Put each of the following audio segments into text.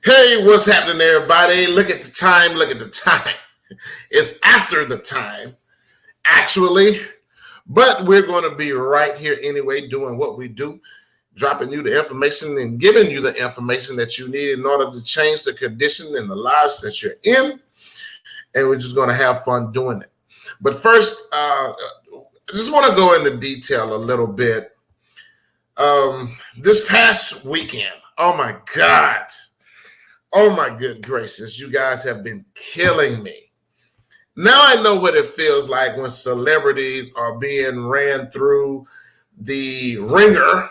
Hey, what's happening, everybody? Look at the time. Look at the time. It's after the time, actually. But we're going to be right here anyway, doing what we do, dropping you the information and giving you the information that you need in order to change the condition and the lives that you're in. And we're just going to have fun doing it. But first, I just want to go into detail a little bit. This past weekend, oh my God. Oh my good gracious, you guys have been killing me. Now I know what it feels like when celebrities are being ran through the ringer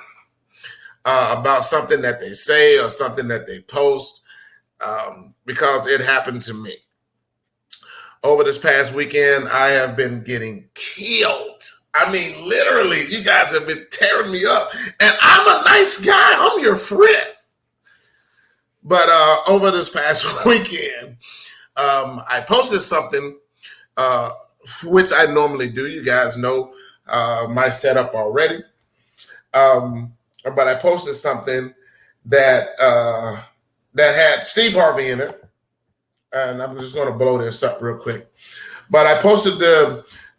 about something that they say or something that they post, because it happened to me. Over this past weekend, I have been getting killed. I mean, literally, you guys have been tearing me up. And I'm a nice guy. I'm your friend. But over this past weekend, I posted something, which I normally do. You guys know my setup already. But I posted something that had Steve Harvey in it. And I'm just going to blow this up real quick. But I posted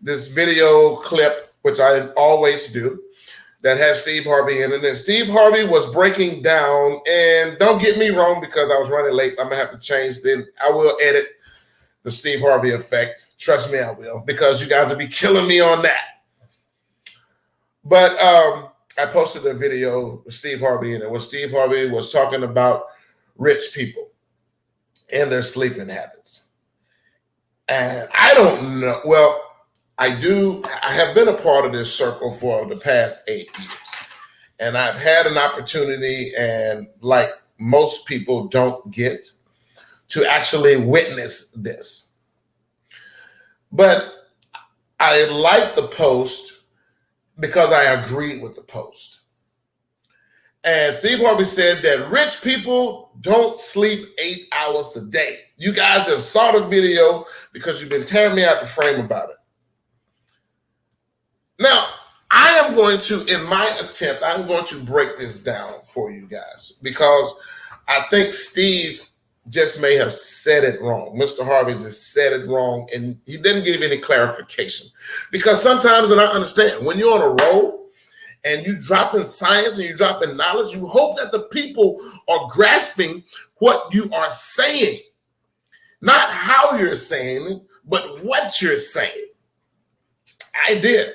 this video clip, which I always do, that has Steve Harvey in it. And Steve Harvey was breaking down, and don't get me wrong, because I was running late, I'm going to have to change. Then I will edit the Steve Harvey effect. Trust me, I will, because you guys will be killing me on that. But I posted a video with Steve Harvey in it, where Steve Harvey was talking about rich people and their sleeping habits. And I don't know. Well, I have been a part of this circle for the past 8 years. And I've had an opportunity, and like most people don't get to actually witness this. But I liked the post because I agreed with the post. And Steve Harvey said that rich people don't sleep 8 hours a day. You guys have saw the video because you've been tearing me out the frame about it. Now, I am going to, in my attempt, I'm going to break this down for you guys, because I think Steve just may have said it wrong. Mr. Harvey just said it wrong, and he didn't give any clarification. Because sometimes, and I understand, when you're on a roll and you drop in science and you drop in knowledge, you hope that the people are grasping what you are saying. Not how you're saying it, but what you're saying. I did.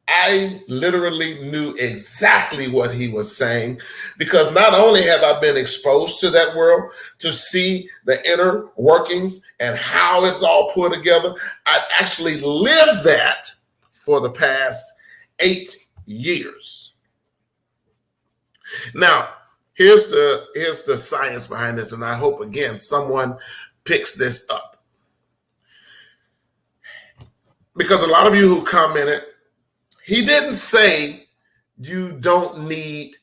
I literally knew exactly what he was saying, because not only have I been exposed to that world to see the inner workings and how it's all put together, I've actually lived that for the past 8 years. Now, here's the science behind this, and I hope, again, someone picks this up. Because a lot of you who commented, he didn't say you don't need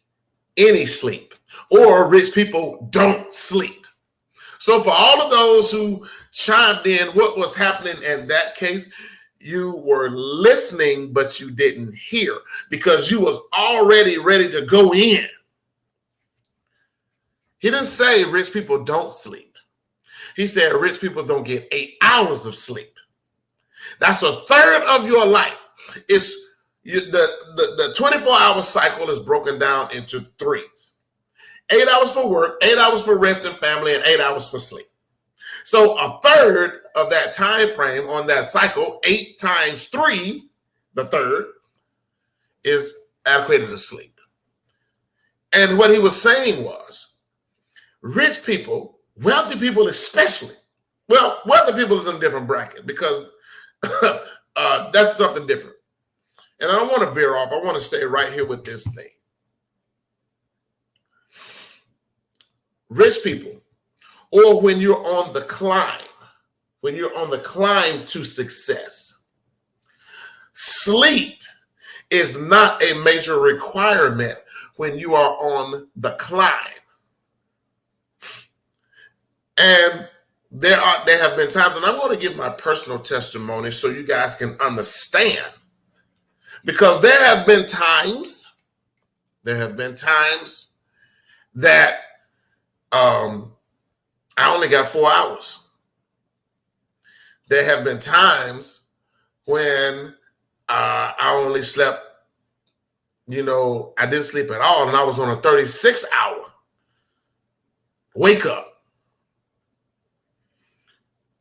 any sleep, or rich people don't sleep. So for all of those who chimed in, what was happening in that case, you were listening, but you didn't hear, because you was already ready to go in. He didn't say rich people don't sleep. He said rich people don't get 8 hours of sleep. That's a third of your life. The 24-hour cycle is broken down into threes. 8 hours for work, 8 hours for rest and family, and 8 hours for sleep. So a third of that time frame on that cycle, 8 times 3, the third, is allocated to sleep. And what he was saying was, rich people, wealthy people especially, well, wealthy people is in a different bracket, because that's something different. And I don't want to veer off. I want to stay right here with this thing. Rich people, or when you're on the climb to success, sleep is not a major requirement when you are on the climb. And there have been times, and I'm going to give my personal testimony so you guys can understand, because there have been times that I only got 4 hours. There have been times when I only slept, I didn't sleep at all, and I was on a 36-hour wake up.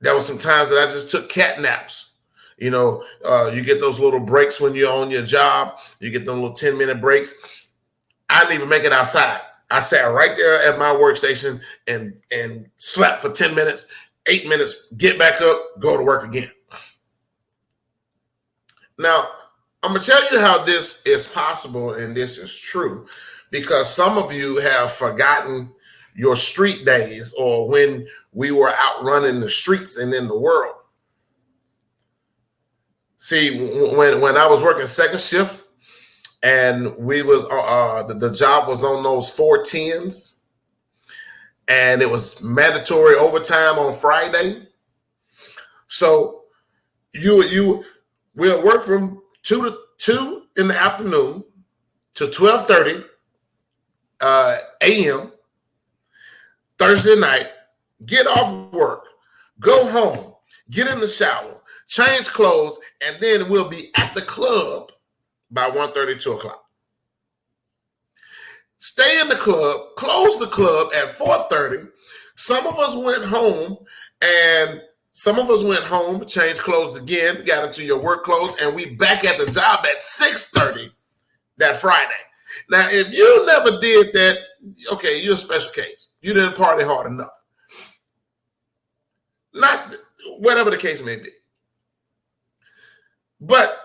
There were some times that I just took cat naps. You get those little breaks when you're on your job. You get those little 10-minute breaks. I didn't even make it outside. I sat right there at my workstation and slept for 10 minutes, 8 minutes, get back up, go to work again. Now, I'm going to tell you how this is possible and this is true, because some of you have forgotten your street days, or when we were out running the streets and in the world. See, when I was working second shift and we was the job was on those 410s, and it was mandatory overtime on Friday. So we'll work from 2 in the afternoon to 12:30 a.m. Thursday night, get off work, go home, get in the shower, change clothes, and then we'll be at the club by 1:30, 2 o'clock. Stay in the club, close the club at 4:30. Some of us went home, changed clothes again, got into your work clothes, and we back at the job at 6:30 that Friday. Now, if you never did that, okay, you're a special case. You didn't party hard enough. Not whatever the case may be. But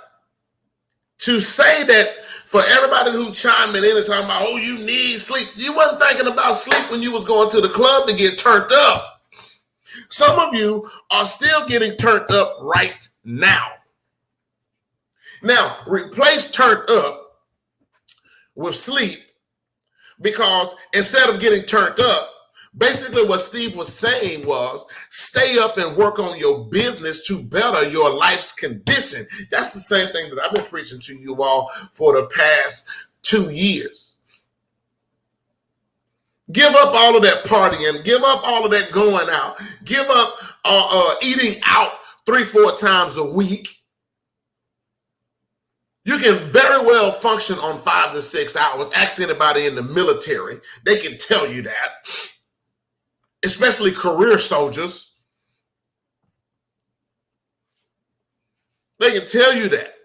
to say that for everybody who chimed in and talking about, oh, you need sleep, you wasn't thinking about sleep when you was going to the club to get turned up. Some of you are still getting turned up right now. Now, replace turned up with sleep, because instead of getting turned up, basically what Steve was saying was stay up and work on your business to better your life's condition. That's the same thing that I've been preaching to you all for the past 2 years. Give up all of that partying. Give up all of that going out. Give up eating out 3-4 times a week. You can very well function on 5 to 6 hours. Ask anybody in the military. They can tell you that. Especially career soldiers. They can tell you that.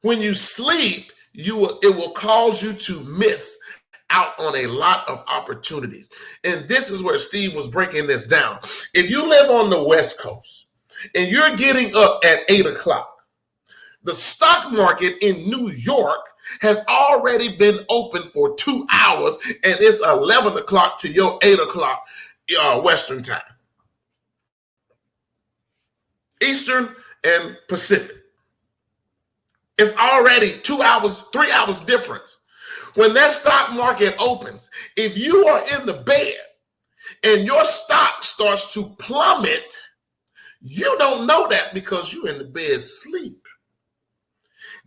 When you sleep, it will cause you to miss out on a lot of opportunities. And this is where Steve was breaking this down. If you live on the West Coast and you're getting up at 8 o'clock, the stock market in New York has already been open for 2 hours, and it's 11 o'clock to your 8 o'clock Western time. Eastern and Pacific. It's already 2 hours, 3 hours difference. When that stock market opens, if you are in the bed and your stock starts to plummet, you don't know that because you're in the bed sleep.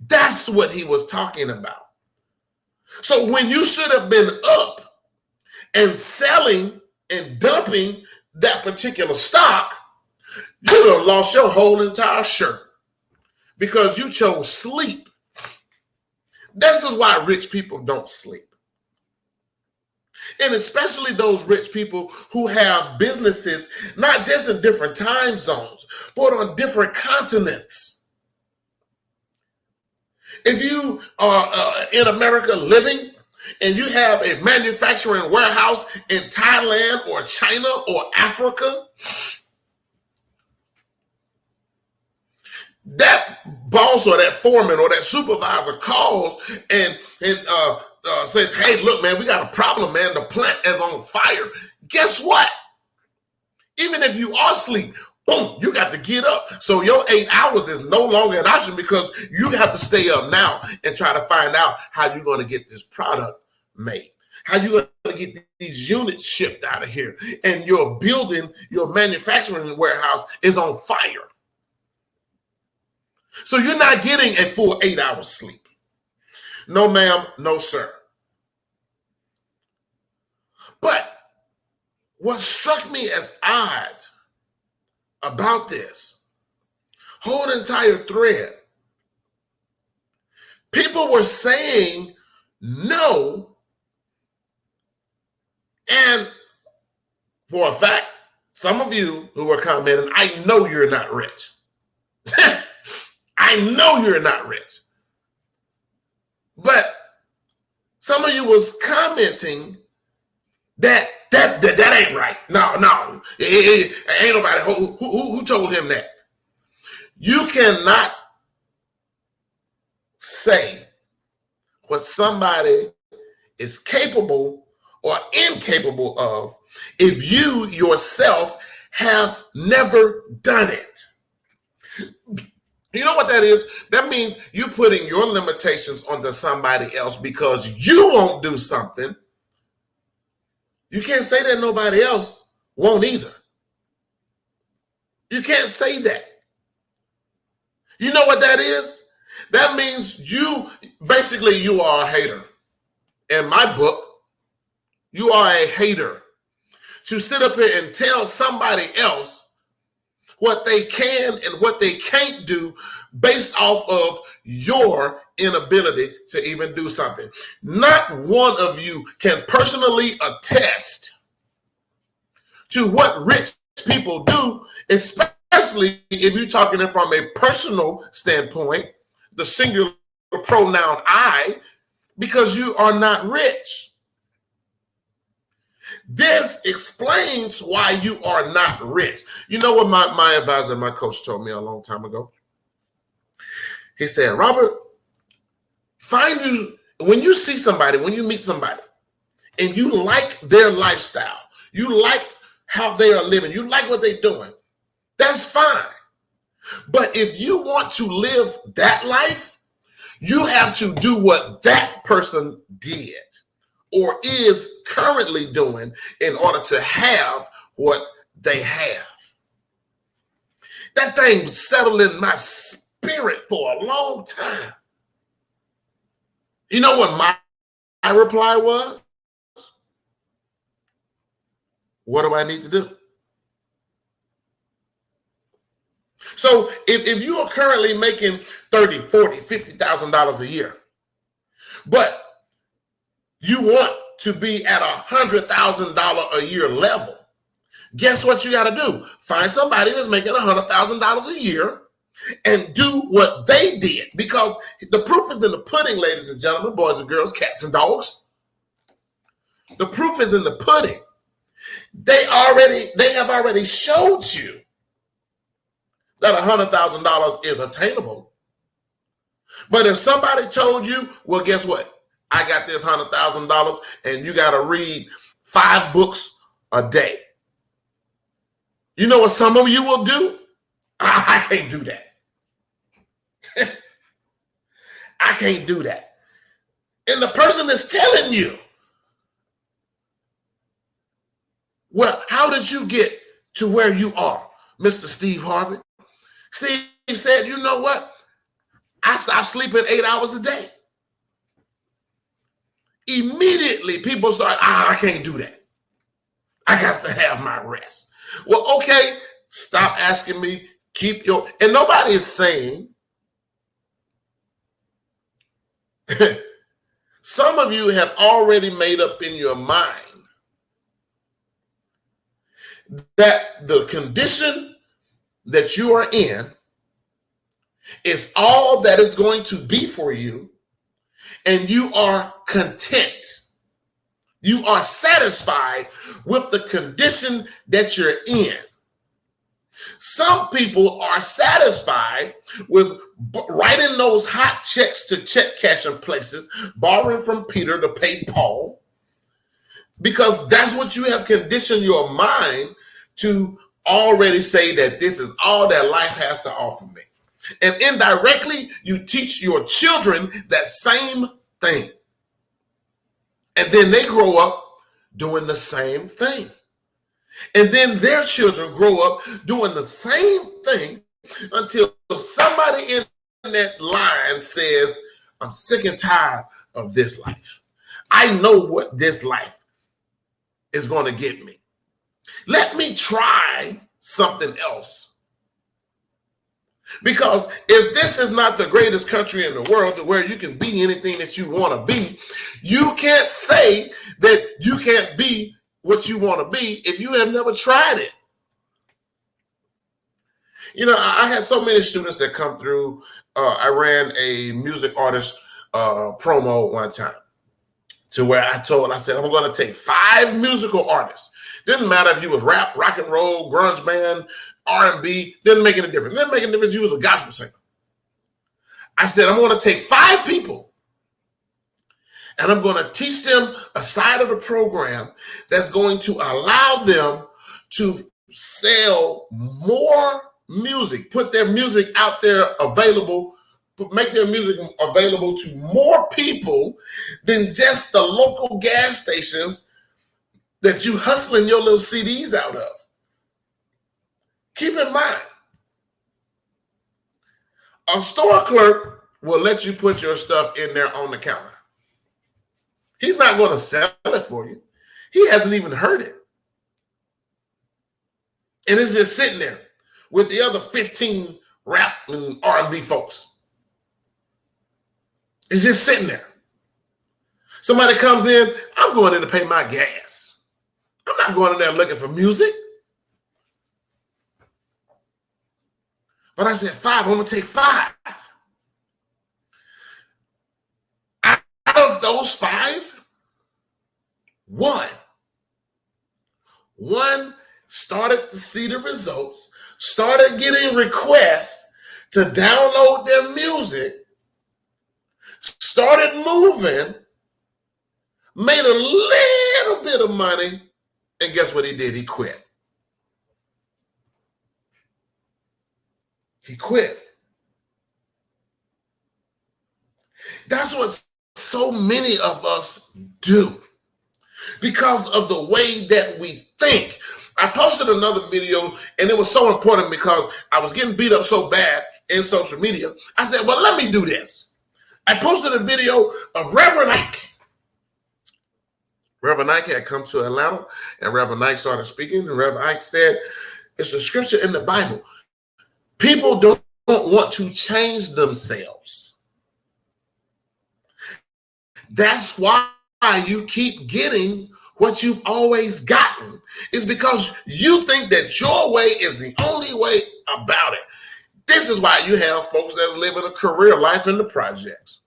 That's what he was talking about. So when you should have been up and selling and dumping that particular stock, you would have lost your whole entire shirt because you chose sleep. This is why rich people don't sleep. And especially those rich people who have businesses, not just in different time zones, but on different continents. If you are in America living and you have a manufacturing warehouse in Thailand or China or Africa, that boss or that foreman or that supervisor calls and says, hey, look, man, we got a problem, man. The plant is on fire. Guess what? Even if you are asleep, boom, you got to get up. So your 8 hours is no longer an option because you have to stay up now and try to find out how you're going to get this product made, how you're going to get these units shipped out of here. And your building, your manufacturing warehouse is on fire. So you're not getting a full 8 hours sleep. No, ma'am, no, sir. But what struck me as odd about this whole entire thread, people were saying no, and for a fact, some of you who are commenting, I know you're not rich. I know you're not rich. But some of you was commenting that ain't right. No, ain't nobody who told him that. You cannot say what somebody is capable or incapable of if you yourself have never done it. You know what that is? That means you putting your limitations onto somebody else because you won't do something. You can't say that nobody else won't either. You can't say that. You know what that is? That means you are a hater. In my book, you are a hater. To sit up here and tell somebody else what they can and what they can't do based off of your inability to even do something. Not one of you can personally attest to what rich people do, especially if you're talking from a personal standpoint, the singular pronoun I, because you are not rich. This explains why you are not rich. You know what my advisor, my coach told me a long time ago? He said, Robert, when you see somebody, when you meet somebody, and you like their lifestyle, you like how they are living, you like what they're doing, that's fine. But if you want to live that life, you have to do what that person did or is currently doing in order to have what they have. That thing settled in my spirit for a long time. You know what my reply was? What do I need to do? So if you are currently making $30,000, $40,000, $50,000 a year, but you want to be at $100,000 a year level, guess what you got to do? Find somebody that's making $100,000 a year and do what they did, because the proof is in the pudding, ladies and gentlemen, boys and girls, cats and dogs. The proof is in the pudding. They have already showed you that $100,000 is attainable. But if somebody told you, well, guess what? I got this $100,000 and you got to read 5 books a day. You know what some of you will do? I can't do that. I can't do that. And the person is telling you, well, how did you get to where you are, Mr. Steve Harvey? Steve said, you know what? I stopped sleeping 8 hours a day. Immediately, people start, I can't do that. I got to have my rest. Well, okay, stop asking me, and nobody is saying, some of you have already made up in your mind that the condition that you are in is all that is going to be for you, and you are content. You are satisfied with the condition that you're in. Some people are satisfied with writing those hot checks to check cashing places, borrowing from Peter to pay Paul, because that's what you have conditioned your mind to already say, that this is all that life has to offer me. And indirectly, you teach your children that same thing. And then they grow up doing the same thing. And then their children grow up doing the same thing until somebody in that line says, I'm sick and tired of this life. I know what this life is going to get me. Let me try something else. Because if this is not the greatest country in the world to where you can be anything that you want to be, you can't say that you can't be what you want to be if you have never tried it. You know, I had so many students that come through. I ran a music artist promo one time to where I said, I'm going to take 5 musical artists. Didn't matter if you was rap, rock and roll, grunge band, R&B, didn't make any difference. Didn't make any difference. You was a gospel singer. I said, I'm going to take 5 people and I'm going to teach them a side of the program that's going to allow them to sell more music, put their music out there available, make their music available to more people than just the local gas stations that you hustling your little CDs out of. Keep in mind, a store clerk will let you put your stuff in there on the counter. He's not going to sell it for you. He hasn't even heard it. And it's just sitting there with the other 15 rap and R&B folks. It's just sitting there. Somebody comes in, I'm going in to pay my gas. I'm not going in there looking for music. But I said 5, I'm going to take 5. Out of those 5, one started to see the results, started getting requests to download their music, started moving, made a little bit of money, and guess what he did? He quit. He quit. That's what so many of us do because of the way that we think. I posted another video and it was so important because I was getting beat up so bad in social media. I said, well, let me do this. I posted a video of Reverend Ike. Reverend Ike had come to Atlanta and Reverend Ike started speaking. And Reverend Ike said, it's a scripture in the Bible. People don't want to change themselves. That's why you keep getting what you've always gotten. It's because you think that your way is the only way about it. This is why you have folks that's living a career life in the projects.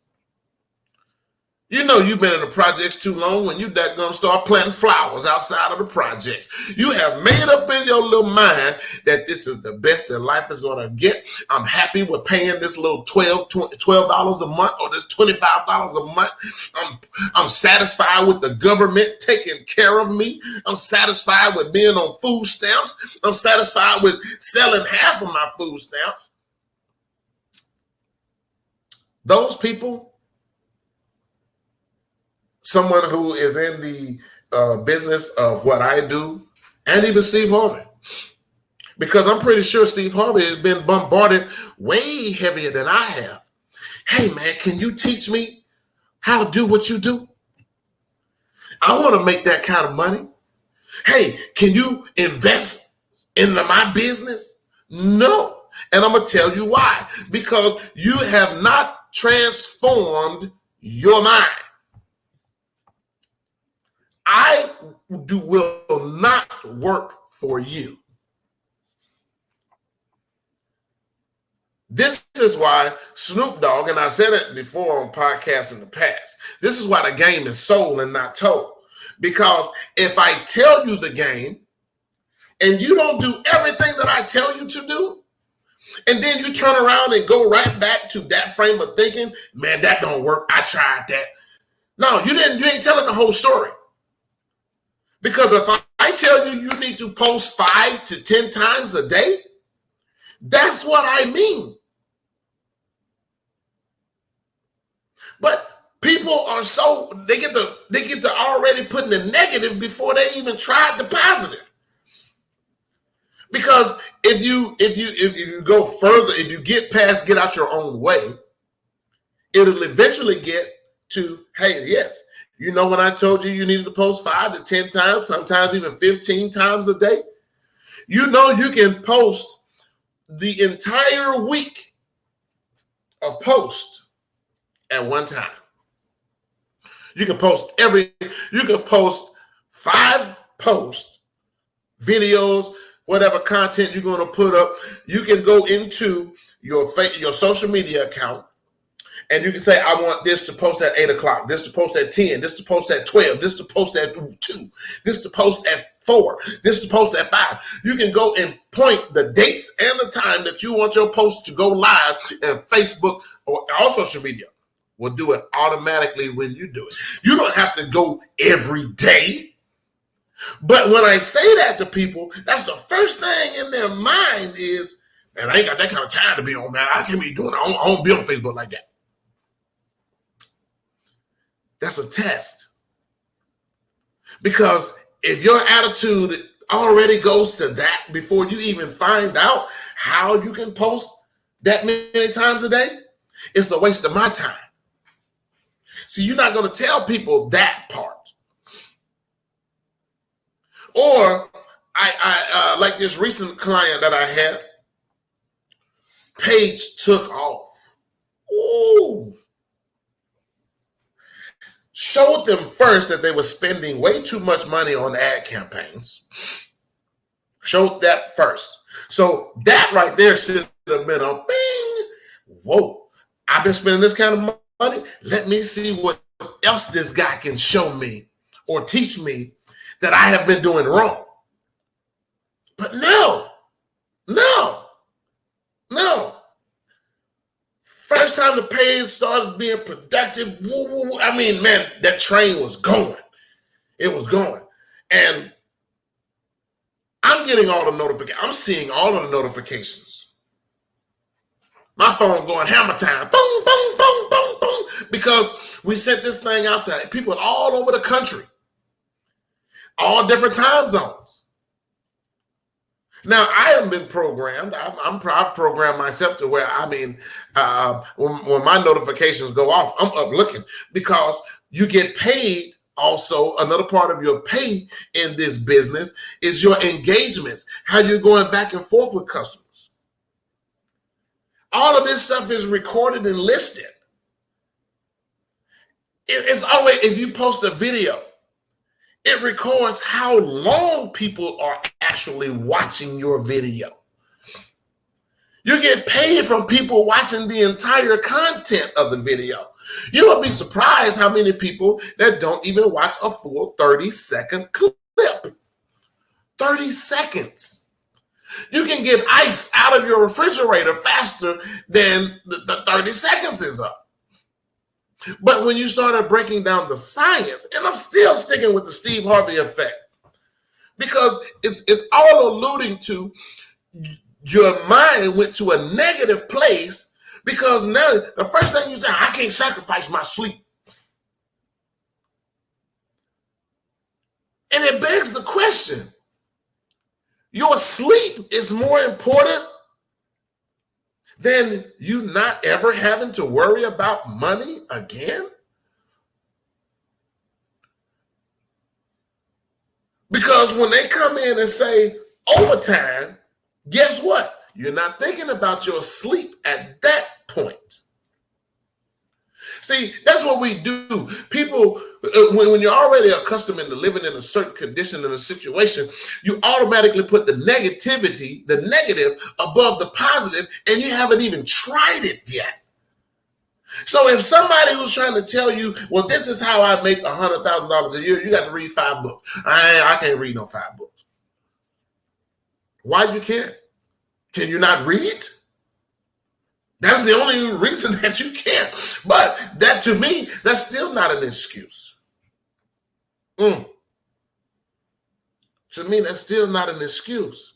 You know you've been in the projects too long when you that gonna start planting flowers outside of the projects. You have made up in your little mind that this is the best that life is gonna get. I'm happy with paying this little $12 a month or this $25 a month. I'm satisfied with the government taking care of me. I'm satisfied with being on food stamps. I'm satisfied with selling half of my food stamps. Those people, someone who is in the business of what I do, and even Steve Harvey. Because I'm pretty sure Steve Harvey has been bombarded way heavier than I have. Hey, man, can you teach me how to do what you do? I want to make that kind of money. Hey, can you invest into my business? No. And I'm going to tell you why. Because you have not transformed your mind. I will not work for you. This is why Snoop Dogg, and I've said it before on podcasts in the past, this is why the game is sold and not told. Because if I tell you the game and you don't do everything that I tell you to do, and then you turn around and go right back to that frame of thinking, man, that don't work. I tried that. No, you ain't telling the whole story. Because if I tell you you need to post 5 to 10 times a day, that's what I mean. But people are they get to already putting the negative before they even tried the positive. Because if you go further, if you get out your own way, it'll eventually get to, hey, yes, You know when I told you you needed to post 5 to 10 times, sometimes even 15 times a day? You know you can post the entire week of post at one time. You can post 5 posts, videos, whatever content you're going to put up. You can go into your social media account and you can say, I want this to post at 8 o'clock, this to post at 10, this to post at 12, this to post at 2, this to post at 4, this to post at 5. You can go and point the dates and the time that you want your post to go live, and Facebook or all social media will do it automatically when you do it. You don't have to go every day. But when I say that to people, that's the first thing in their mind is, man, I ain't got that kind of time to be on that. I can't be doing it. I don't be on Facebook like that. That's a test. Because if your attitude already goes to that before you even find out how you can post that many times a day, it's a waste of my time. See, you're not going to tell people that part. Or I like this recent client that I had, page took off. Ooh. Showed them first that they were spending way too much money on ad campaigns. Showed that first. So that right there should have been a bing. Whoa, I've been spending this kind of money. Let me see what else this guy can show me or teach me that I have been doing wrong. But no. First time the page started being productive, I mean, man, that train was going. It was going. And I'm getting all the notifications. I'm seeing all of the notifications. My phone going hammer time. Boom, boom, boom, boom, boom. Because we sent this thing out to people all over the country. All different time zones. Now, I haven't been programmed. I've programmed myself to where, when my notifications go off, I'm up looking, because you get paid. Also, another part of your pay in this business is your engagements, how you're going back and forth with customers. All of this stuff is recorded and listed. It's always, if you post a video, it records how long people are actually watching your video. You get paid from people watching the entire content of the video. You will be surprised how many people that don't even watch a full 30-second clip. 30 seconds. You can get ice out of your refrigerator faster than the 30 seconds is up. But when you started breaking down the science, and I'm still sticking with the Steve Harvey effect, because it's all alluding to your mind went to a negative place, because now the first thing you say, I can't sacrifice my sleep. And it begs the question, your sleep is more important than you not ever having to worry about money again? Because when they come in and say overtime, guess what? You're not thinking about your sleep at that point. See, that's what we do. People, when you're already accustomed to living in a certain condition, in a situation, you automatically put the negative above the positive, and you haven't even tried it yet. So if somebody who's trying to tell you, well, this is how I make $100,000 a year, you got to read 5 books. I can't read no 5 books. Why you can't? Can you not read? That's the only reason that you can't. But that, to me, that's still not an excuse. To me, that's still not an excuse.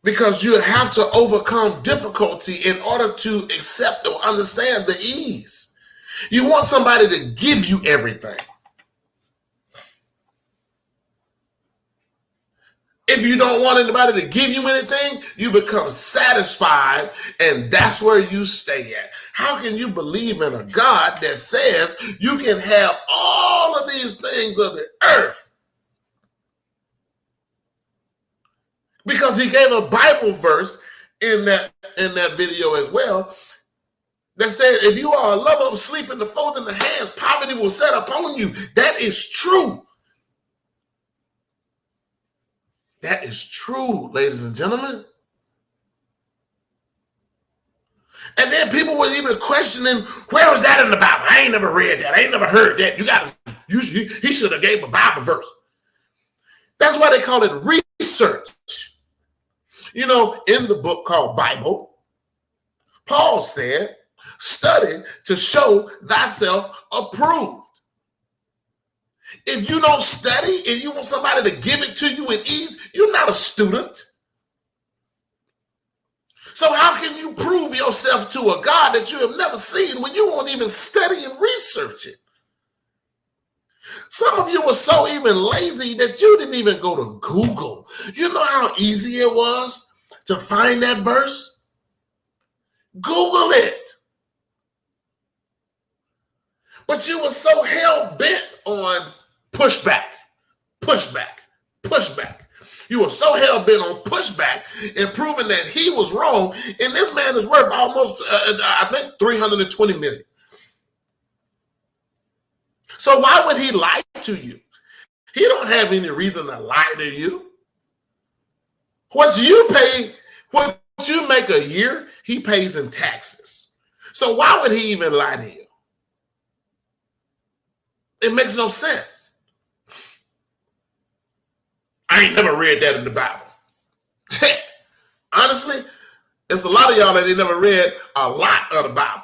Because you have to overcome difficulty in order to accept or understand the ease. You want somebody to give you everything. If you don't want anybody to give you anything, you become satisfied, and that's where you stay at. How can you believe in a God that says you can have all of these things of the earth? Because he gave a Bible verse in that video as well that said, if you are a lover of sleep and the fold in the hands, poverty will set upon you. That is true. That is true, ladies and gentlemen. And then people were even questioning, where is that in the Bible? I ain't never read that. I ain't never heard that. He should have gave a Bible verse. That's why they call it research. You know, in the book called Bible, Paul said, study to show thyself approved. If you don't study and you want somebody to give it to you in ease, you're not a student. So how can you prove yourself to a God that you have never seen when you won't even study and research it? Some of you were so even lazy that you didn't even go to Google. You know how easy it was to find that verse? Google it. But you were so hell-bent on pushback. You were so hell-bent on pushback and proving that he was wrong, and this man is worth almost, I think, $320 million. So why would he lie to you? He don't have any reason to lie to you. What you make a year, he pays in taxes. So why would he even lie to you? It makes no sense. I ain't never read that in the Bible. Honestly, it's a lot of y'all that ain't never read a lot of the Bible.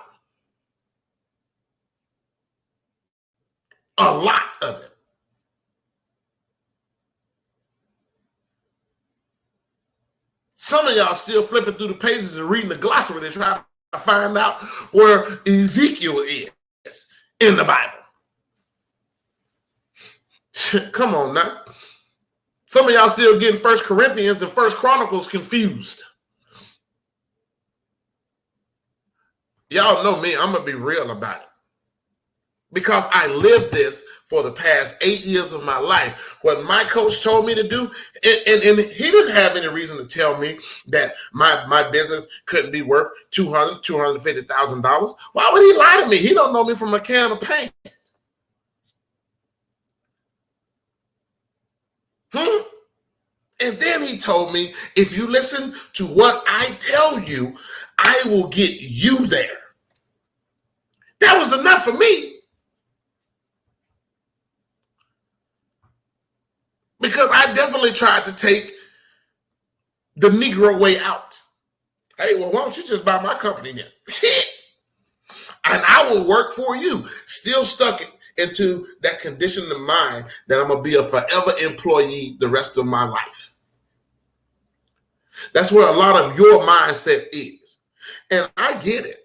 A lot of it. Some of y'all still flipping through the pages and reading the glossary to try to find out where Ezekiel is in the Bible. Come on now. Some of y'all still getting 1 Corinthians and 1 Chronicles confused. Y'all know me, I'm going to be real about it. Because I lived this for the past 8 years of my life. What my coach told me to do, and he didn't have any reason to tell me that my business couldn't be worth $200,000, $250,000. Why would he lie to me? He don't know me from a can of paint. And then he told me, if you listen to what I tell you, I will get you there. That was enough for me. Because I definitely tried to take the Negro way out. Hey, well, why don't you just buy my company then? And I will work for you. Still stuck into that condition of mind that I'm going to be a forever employee the rest of my life. That's where a lot of your mindset is. And I get it.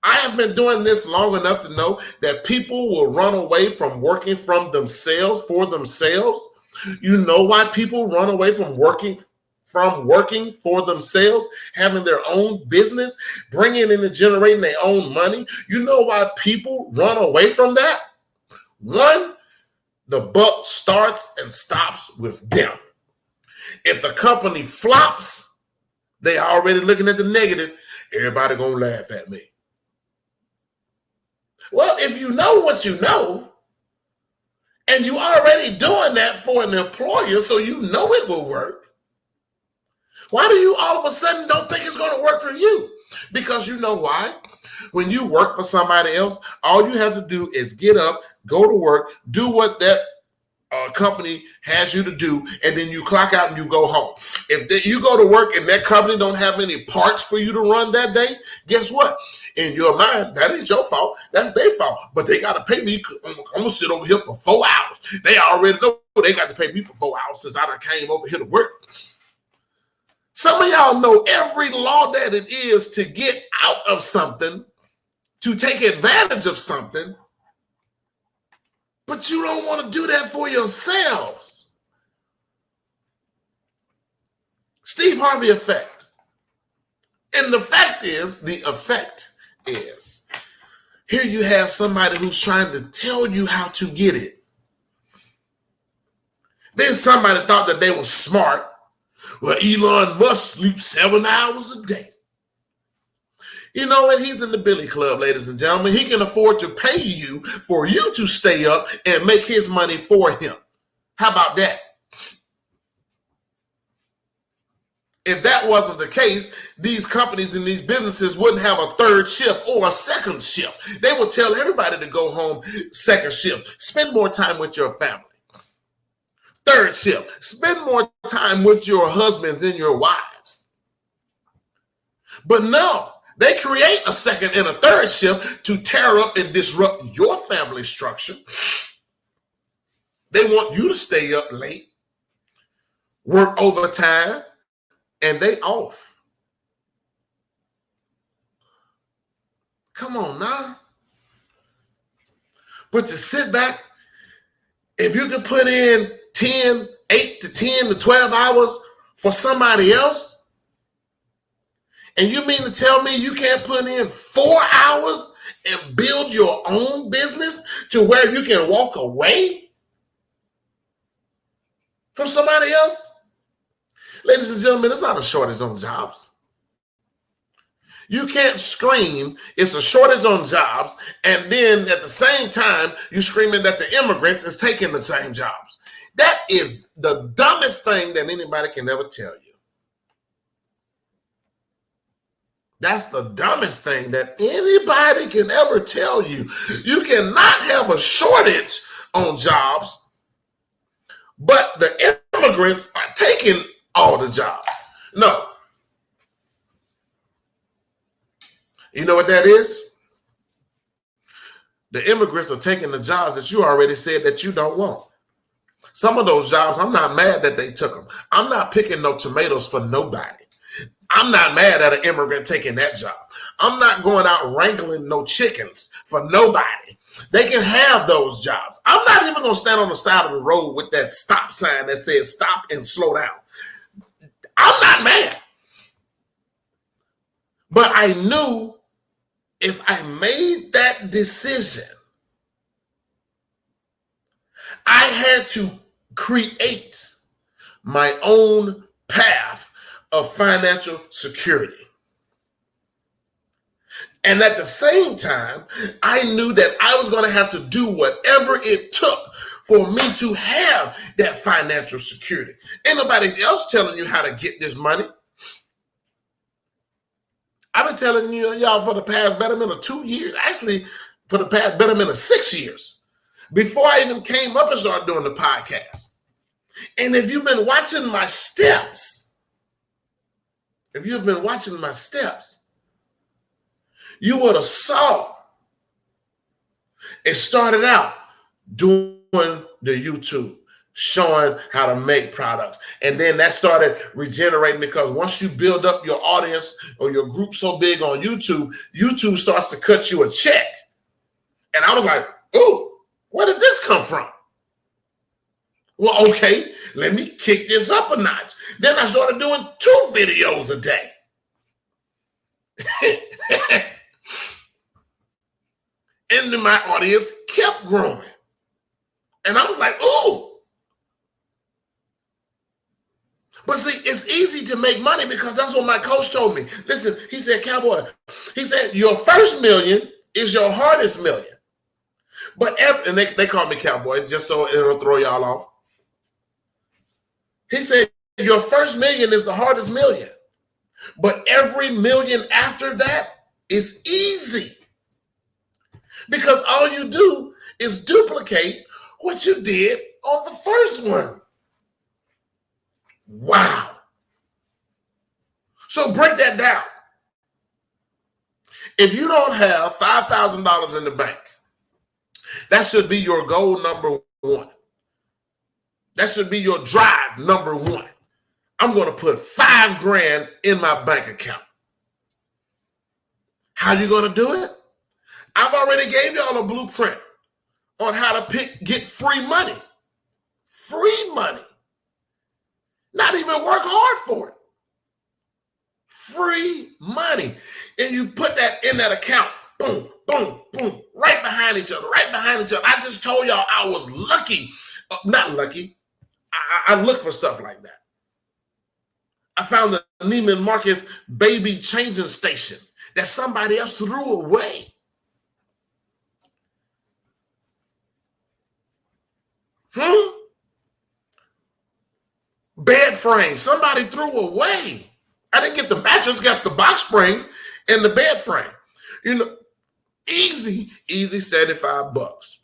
I have been doing this long enough to know that people will run away from working for themselves. You know why people run away from working for themselves, having their own business, bringing in and generating their own money? You know why people run away from that? One, the buck starts and stops with them. If the company flops, they are already looking at the negative. Everybody gonna laugh at me. Well, if you know what you know, and you already doing that for an employer, so you know it will work, why do you all of a sudden don't think it's going to work for you? Because you know why? When you work for somebody else, all you have to do is get up, go to work, do what that company has you to do, and then you clock out and you go home. If you go to work and that company don't have any parts for you to run that day, guess what? In your mind, that ain't your fault. That's their fault. But they got to pay me. I'm going to sit over here for 4 hours. They already know they got to pay me for 4 hours since I done came over here to work. Some of y'all know every law that it is to get out of something, to take advantage of something, but you don't want to do that for yourselves. Steve Harvey effect. And the effect is, here you have somebody who's trying to tell you how to get it. Then somebody thought that they were smart. Well, Elon Musk sleeps 7 hours a day. You know what? He's in the Billy Club, ladies and gentlemen. He can afford to pay you for you to stay up and make his money for him. How about that? If that wasn't the case, these companies and these businesses wouldn't have a third shift or a second shift. They would tell everybody to go home second shift. Spend more time with your family. Third shift. Spend more time with your husbands and your wives. But no, they create a second and a third shift to tear up and disrupt your family structure. They want you to stay up late, work overtime, and they off. Come on now. But to sit back, if you could put in 8 to 10 to 12 hours for somebody else, and you mean to tell me you can't put in 4 hours and build your own business to where you can walk away from somebody else? Ladies and gentlemen, it's not a shortage on jobs. You can't scream it's a shortage on jobs, and then at the same time, you're screaming that the immigrants is taking the same jobs. That is the dumbest thing that anybody can ever tell you. That's the dumbest thing that anybody can ever tell you. You cannot have a shortage on jobs, but the immigrants are taking all the jobs. No. You know what that is? The immigrants are taking the jobs that you already said that you don't want. Some of those jobs, I'm not mad that they took them. I'm not picking no tomatoes for nobody. I'm not mad at an immigrant taking that job. I'm not going out wrangling no chickens for nobody. They can have those jobs. I'm not even going to stand on the side of the road with that stop sign that says stop and slow down. I'm not mad. But I knew if I made that decision, I had to create my own path of financial security. And at the same time, I knew that I was going to have to do whatever it took for me to have that financial security. Ain't nobody else telling you how to get this money. I've been telling y'all for the past betterment of 2 years, actually for the past betterment of 6 years, before I even came up and started doing the podcast. And if you've been watching my steps, you would have saw it started out doing the YouTube, showing how to make products. And then that started regenerating because once you build up your audience or your group so big on YouTube, YouTube starts to cut you a check. And I was like, oh, where did this come from? Well, okay, let me kick this up a notch. Then I started doing 2 videos a day. And then my audience kept growing. And I was like, oh. But see, it's easy to make money because that's what my coach told me. Listen, he said, Cowboy, he said, your first million is your hardest million. But and they call me Cowboys just so it'll throw y'all off. He said, your first million is the hardest million. But every million after that is easy. Because all you do is duplicate what you did on the first one. Wow. So break that down. If you don't have $5,000 in the bank, that should be your goal number 1. That should be your drive number 1. I'm going to put $5,000 in my bank account. How are you going to do it? I've already gave y'all a blueprint on how to get free money. Free money. Not even work hard for it. Free money. And you put that in that account. Boom, boom, boom. Right behind each other. Right behind each other. I just told y'all I was lucky. Not lucky. I look for stuff like that. I found the Neiman Marcus baby changing station that somebody else threw away. Bed frame, somebody threw away. I didn't get the mattress, got the box springs and the bed frame. You know, easy $75.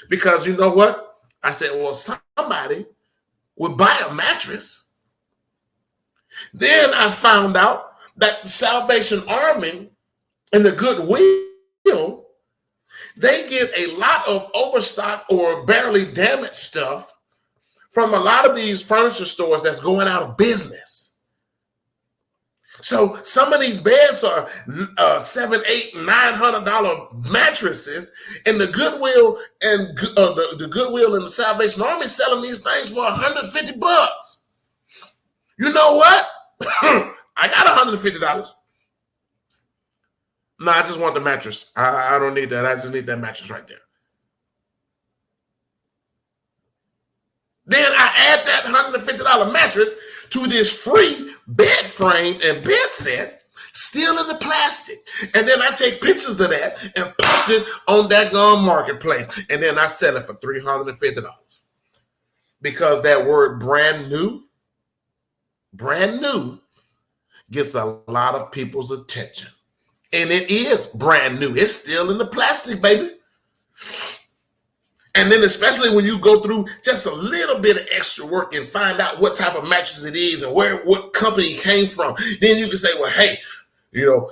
Because you know what? I said, well, somebody would buy a mattress. Then I found out that the Salvation Army and the Goodwill, they get a lot of overstock or barely damaged stuff from a lot of these furniture stores that's going out of business. So some of these beds are $700, $800, $900 mattresses, and the Goodwill and the Goodwill and the Salvation Army selling these things for $150. You know what? I got $150. No, I just want the mattress. I don't need that. I just need that mattress right there. Then I add that $150 mattress to this free bed frame and bed set, still in the plastic. And then I take pictures of that and post it on that marketplace. And then I sell it for $350. Because that word brand new gets a lot of people's attention. And it is brand new. It's still in the plastic, baby. And then especially when you go through just a little bit of extra work and find out what type of mattress it is and what company it came from, then you can say, well, hey, you know,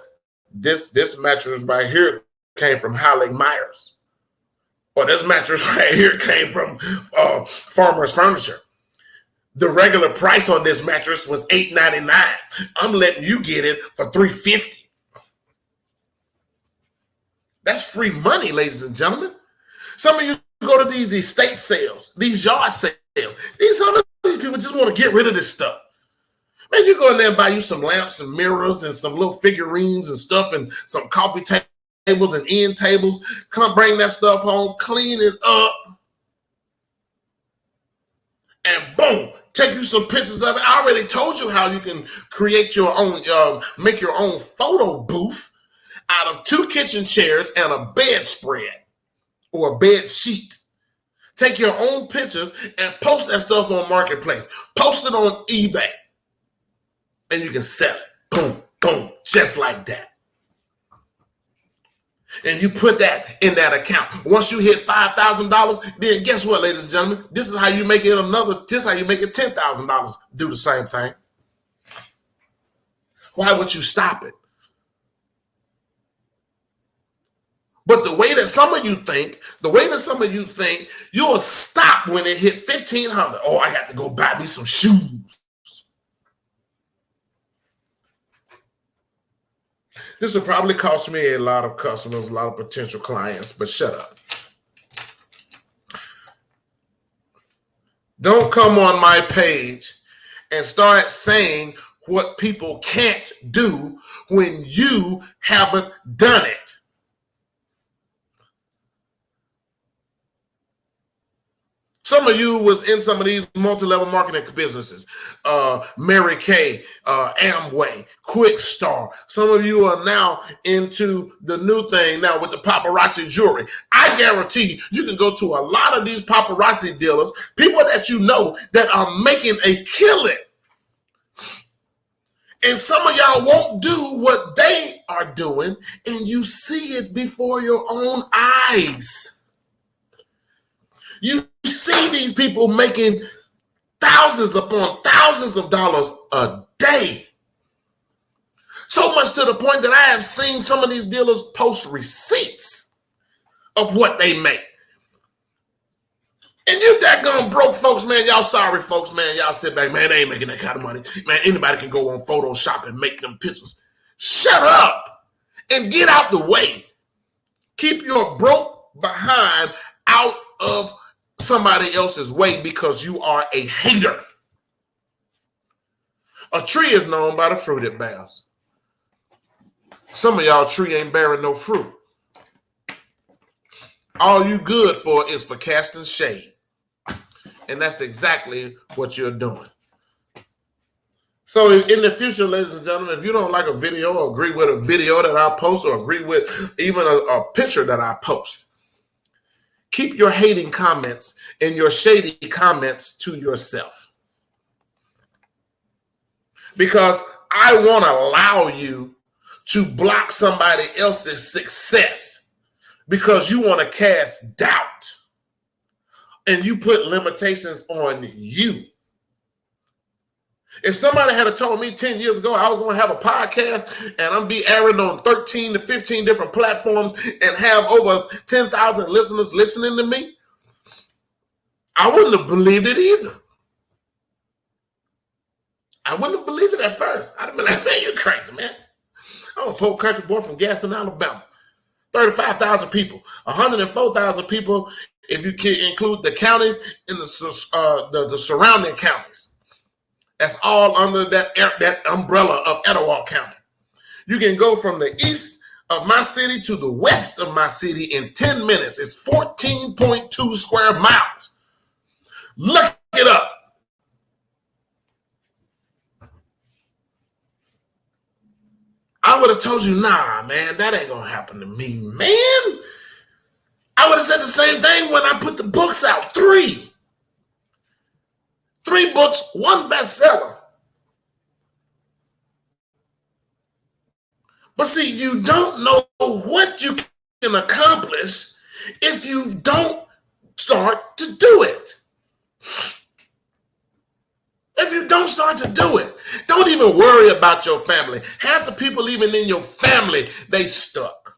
this mattress right here came from Holly Myers. Or this mattress right here came from Farmer's Furniture. The regular price on this mattress was $8.99. I'm letting you get it for $3.50. That's free money, ladies and gentlemen. Some of you go to these estate sales, these yard sales. Some of these people just want to get rid of this stuff. Man, you go in there and buy you some lamps and mirrors and some little figurines and stuff and some coffee tables and end tables. Come bring that stuff home, clean it up, and boom, take you some pictures of it. I already told you how you can create your own, make your own photo booth out of 2 kitchen chairs and a bedspread or a bed sheet. Take your own pictures and post that stuff on Marketplace. Post it on eBay. And you can sell it. Boom, boom, just like that. And you put that in that account. Once you hit $5,000, then guess what, ladies and gentlemen? This is how you make it this is how you make it $10,000. Do the same thing. Why would you stop it? But the way that some of you think, you'll stop when it hit $1,500. Oh, I got to go buy me some shoes. This will probably cost me a lot of customers, a lot of potential clients, but shut up. Don't come on my page and start saying what people can't do when you haven't done it. Some of you was in some of these multi-level marketing businesses, Mary Kay, Amway, Quick Star. Some of you are now into the new thing now with the paparazzi jewelry. I guarantee you can go to a lot of these paparazzi dealers, people that you know that are making a killing. And some of y'all won't do what they are doing, and you see it before your own eyes. You see these people making thousands upon thousands of dollars a day. So much to the point that I have seen some of these dealers post receipts of what they make. And you daggone broke folks, man, y'all sorry folks, man, y'all sit back, man, they ain't making that kind of money. Man, anybody can go on Photoshop and make them pictures. Shut up and get out the way. Keep your broke behind out of somebody else's way because you are a hater. A tree is known by the fruit it bears. Some of y'all tree ain't bearing no fruit. All you good for is for casting shade. And that's exactly what you're doing. So in the future, ladies and gentlemen, if you don't like a video or agree with a video that I post or agree with even a picture that I post, keep your hating comments and your shady comments to yourself. Because I want to allow you to block somebody else's success because you want to cast doubt and you put limitations on you. If somebody had told me 10 years ago I was going to have a podcast and I'm be airing on 13 to 15 different platforms and have over 10,000 listeners listening to me, I wouldn't have believed it either. I wouldn't have believed it at first. I'd have been like, man, you're crazy, man. I'm a poor country boy from Gaston, Alabama. 35,000 people, 104,000 people if you can include the counties and the surrounding counties. That's all under that umbrella of Etowah County. You can go from the east of my city to the west of my city in 10 minutes. It's 14.2 square miles. Look it up. I would have told you, nah, man, that ain't gonna happen to me, man. I would have said the same thing when I put the books out. Three books, one bestseller. But see, you don't know what you can accomplish if you don't start to do it. If you don't start to do it, don't even worry about your family. Half the people even in your family, they stuck.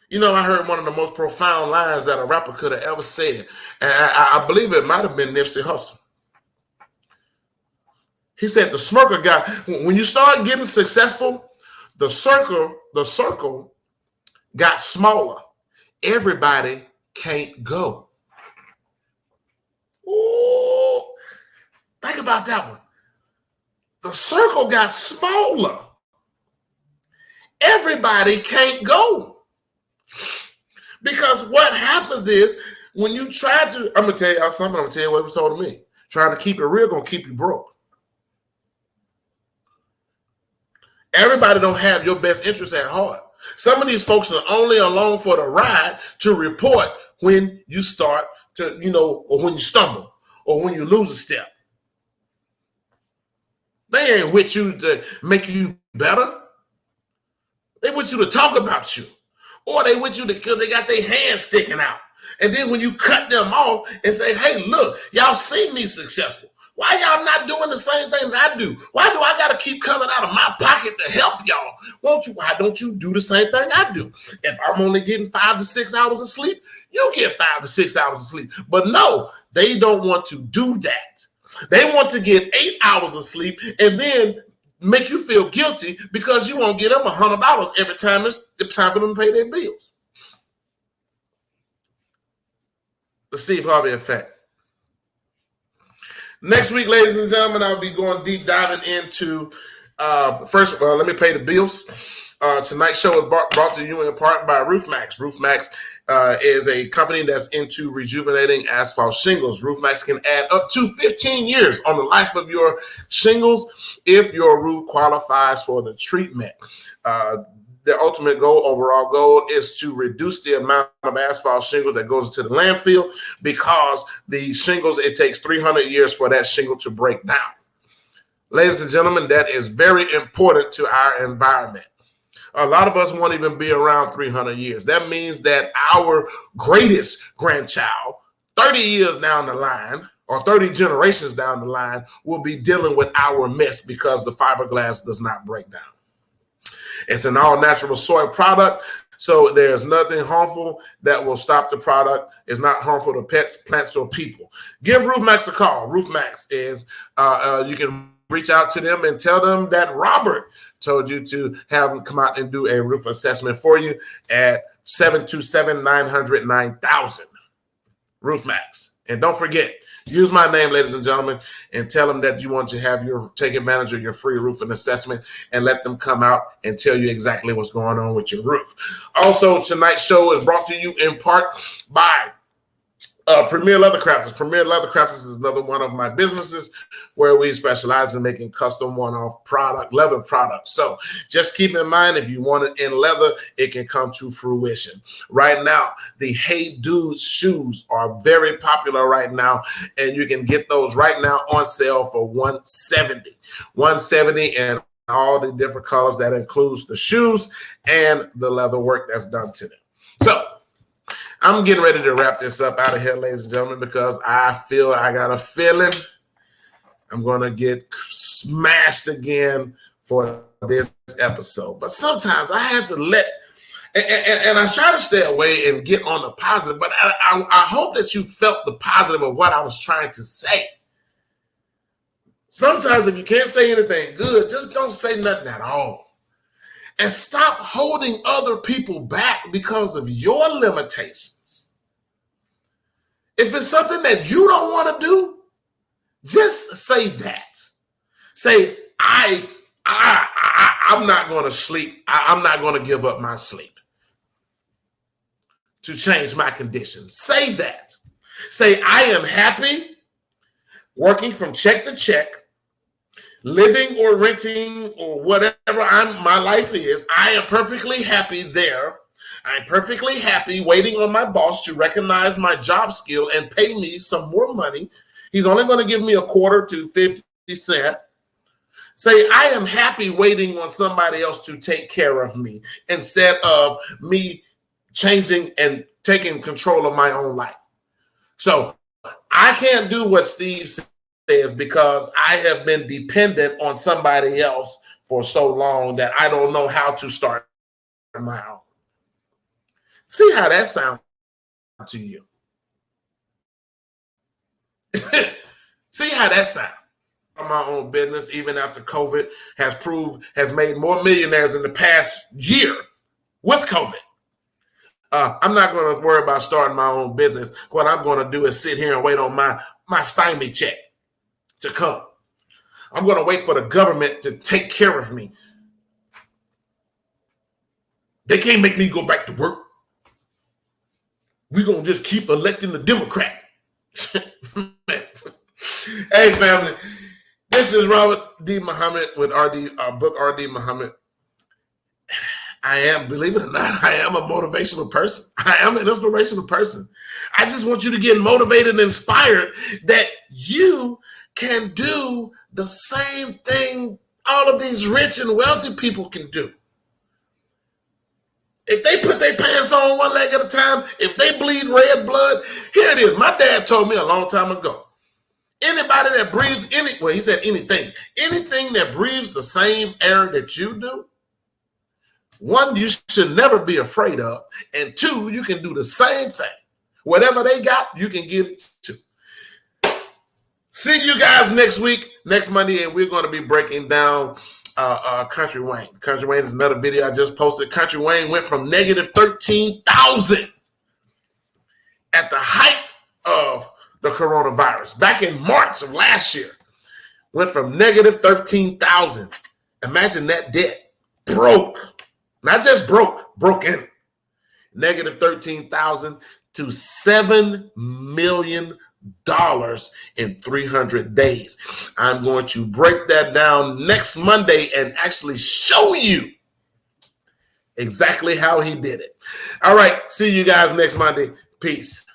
You know, I heard one of the most profound lines that a rapper could have ever said. And I believe it might have been Nipsey Hussle. He said the smirker guy, when you start getting successful, the circle got smaller. Everybody can't go. Ooh, think about that one. The circle got smaller. Everybody can't go. Because what happens is when you try to, I'm going to tell you something, I'm going to tell you what was told to me. Trying to keep it real going to keep you broke. Everybody don't have your best interest at heart. Some of these folks are only along for the ride to report when you start to, or when you stumble or when you lose a step. They ain't with you to make you better. They with you to talk about you. Or they with you because they got their hands sticking out. And then when you cut them off and say, hey, look, y'all see me successful. Why y'all not doing the same thing that I do? Why do I got to keep coming out of my pocket to help y'all? Why don't you do the same thing I do? If I'm only getting 5 to 6 hours of sleep, you get 5 to 6 hours of sleep. But no, they don't want to do that. They want to get 8 hours of sleep and then make you feel guilty because you won't get them $100 every time it's time for them to pay their bills. The Steve Harvey effect. Next week, ladies and gentlemen, I'll be going deep diving into, first of all, let me pay the bills. Tonight's show is brought to you in part by RoofMax. RoofMax is a company that's into rejuvenating asphalt shingles. RoofMax can add up to 15 years on the life of your shingles if your roof qualifies for the treatment. The ultimate goal, overall goal, is to reduce the amount of asphalt shingles that goes into the landfill because the shingles, it takes 300 years for that shingle to break down. Ladies and gentlemen, that is very important to our environment. A lot of us won't even be around 300 years. That means that our greatest grandchild, 30 years down the line, or 30 generations down the line, will be dealing with our mess because the fiberglass does not break down. It's an all-natural soy product, so there's nothing harmful that will stop the product. It's not harmful to pets, plants, or people. Give RoofMax a call. RoofMax is, you can reach out to them and tell them that Robert told you to have them come out and do a roof assessment for you at 727-900-9000. RoofMax. And don't forget, use my name, ladies and gentlemen, and tell them that you want to have take advantage of your free roofing assessment and let them come out and tell you exactly what's going on with your roof. Also, tonight's show is brought to you in part by Premier Leather Crafters. Premier Leather Crafters is another one of my businesses where we specialize in making custom one-off leather products. So just keep in mind, if you want it in leather, it can come to fruition. Right now, the Hey Dudes shoes are very popular right now, and you can get those right now on sale for $170. $170 and all the different colors. That includes the shoes and the leather work that's done to them. So I'm getting ready to wrap this up out of here, ladies and gentlemen, because I got a feeling I'm going to get smashed again for this episode. But sometimes I had to and I try to stay away and get on the positive, but I hope that you felt the positive of what I was trying to say. Sometimes if you can't say anything good, just don't say nothing at all. And stop holding other people back because of your limitations. If it's something that you don't want to do, just say that. Say, I'm not going to sleep. I'm not going to give up my sleep to change my condition. Say that. Say, I am happy working from check to check, living or renting or whatever my life is. I am perfectly happy there. I'm perfectly happy waiting on my boss to recognize my job skill and pay me some more money. He's only going to give me a quarter to 50 cents. Say, I am happy waiting on somebody else to take care of me instead of me changing and taking control of my own life. So I can't do what Steve says because I have been dependent on somebody else for so long that I don't know how to start my own. See how that sounds to you. See how that sounds. My own business, even after COVID has made more millionaires in the past year with COVID. I'm not going to worry about starting my own business. What I'm going to do is sit here and wait on my stymie check to come. I'm going to wait for the government to take care of me. They can't make me go back to work. We're going to just keep electing the Democrat. Hey, family. This is Robert D. Muhammad with book RD Muhammad. I am, believe it or not, I am a motivational person. I am an inspirational person. I just want you to get motivated and inspired that you can do the same thing all of these rich and wealthy people can do. If they put their pants on one leg at a time, if they bleed red blood, here it is. My dad told me a long time ago, anybody that breathes he said anything that breathes the same air that you do, one, you should never be afraid of, and two, you can do the same thing. Whatever they got, you can get it too. See you guys next Monday, and we're going to be breaking down Country Wayne. Country Wayne is another video I just posted. Country Wayne went from negative 13,000 at the height of the coronavirus back in March of last year. Went from negative 13,000. Imagine that debt. Broke. Not just broken. Negative 13,000 to $7 million in 300 days. I'm going to break that down next Monday and actually show you exactly how he did it. All right. See you guys next Monday. Peace.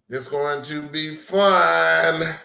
It's going to be fun.